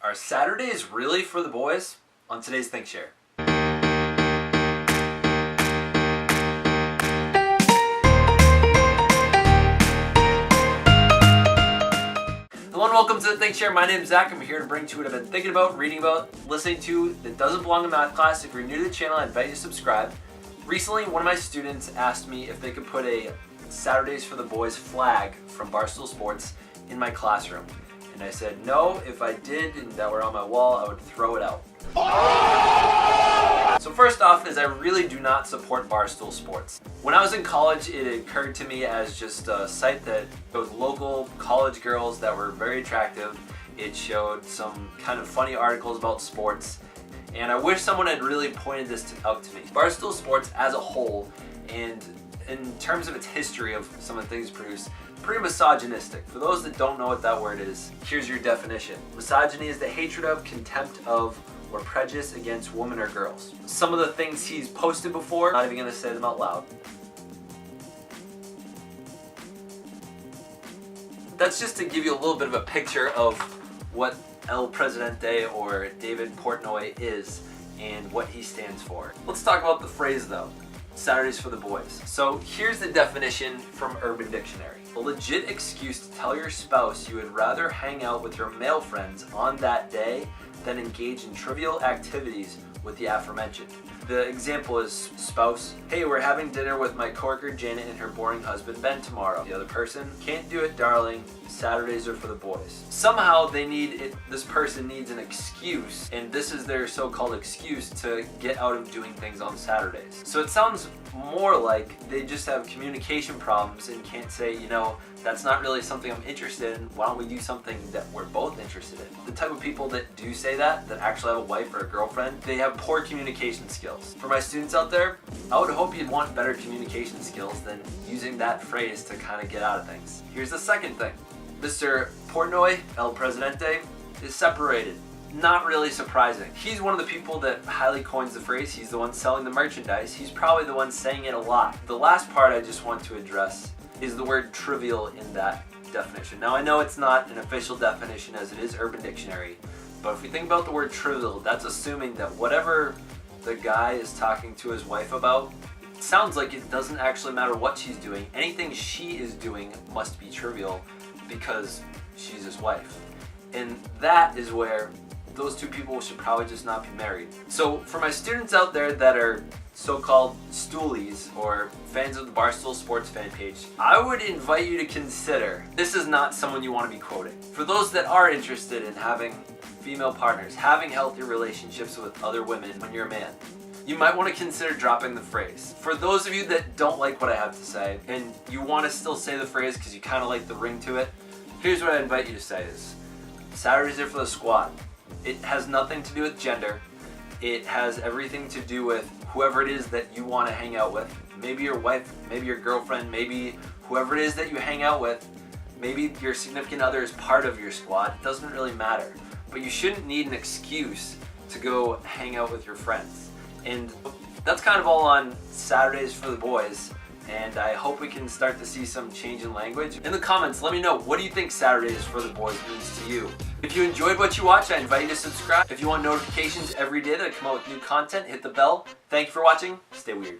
Are Saturdays really for the boys? On today's Think Share. Hello and welcome to the Think Share. My name is Zach. I'm here to bring to you what I've been thinking about, reading about, listening to that doesn't belong in math class. If you're new to the channel, I invite you to subscribe. Recently, one of my students asked me if they could put a Saturdays for the Boys flag from Barstool Sports in my classroom. And I said no, if I did and that were on my wall, I would throw it out. So first off is I really do not support Barstool Sports. When I was in college, it occurred to me as just a site that showed local college girls that were very attractive. It showed some kind of funny articles about sports, and I wish someone had really pointed this out to me. Barstool Sports as a whole, and in terms of its history of some of the things produced, pretty misogynistic. For those that don't know what that word is, here's your definition. Misogyny is the hatred of, contempt of, or prejudice against women or girls. Some of the things he's posted before, not even gonna say them out loud. That's just to give you a little bit of a picture of what El Presidente or David Portnoy is and what he stands for. Let's talk about the phrase though. Saturdays for the boys. So here's the definition from Urban Dictionary. A legit excuse to tell your spouse you would rather hang out with your male friends on that day than engage in trivial activities with the aforementioned. The example is spouse, hey, we're having dinner with my coworker Janet and her boring husband Ben tomorrow. The other person, can't do it darling, Saturdays are for the boys. Somehow they need it, this person needs an excuse, and this is their so-called excuse to get out of doing things on Saturdays. So it sounds more like they just have communication problems and can't say, you know, that's not really something I'm interested in, why don't we do something that we're both interested in? The type of people that do say that actually have a wife or a girlfriend, they have poor communication skills. For my students out there, I would hope you'd want better communication skills than using that phrase to kind of get out of things. Here's the second thing. Mr. Portnoy, El Presidente, is separated. Not really surprising. He's one of the people that highly coins the phrase. He's the one selling the merchandise. He's probably the one saying it a lot. The last part I just want to address is the word trivial in that definition. Now I know it's not an official definition as it is Urban Dictionary, but if we think about the word trivial, that's assuming that whatever the guy is talking to his wife about, it sounds like it doesn't actually matter what she's doing. Anything she is doing must be trivial because she's his wife. And that is where those two people should probably just not be married. So for my students out there that are so-called stoolies or fans of the Barstool Sports fan page, I would invite you to consider this is not someone you want to be quoting. For those that are interested in having female partners, having healthy relationships with other women when you're a man, you might want to consider dropping the phrase. For those of you that don't like what I have to say and you want to still say the phrase because you kind of like the ring to it, here's what I invite you to say is, Saturdays are for the squad. It has nothing to do with gender. It has everything to do with whoever it is that you want to hang out with. Maybe your wife, maybe your girlfriend, maybe whoever it is that you hang out with. Maybe your significant other is part of your squad. It doesn't really matter. But you shouldn't need an excuse to go hang out with your friends. And that's kind of all on Saturdays for the boys. And I hope we can start to see some change in language. In the comments, let me know, what do you think Saturdays for the boys means to you? If you enjoyed what you watched, I invite you to subscribe. If you want notifications every day that I come out with new content, hit the bell. Thank you for watching. Stay weird.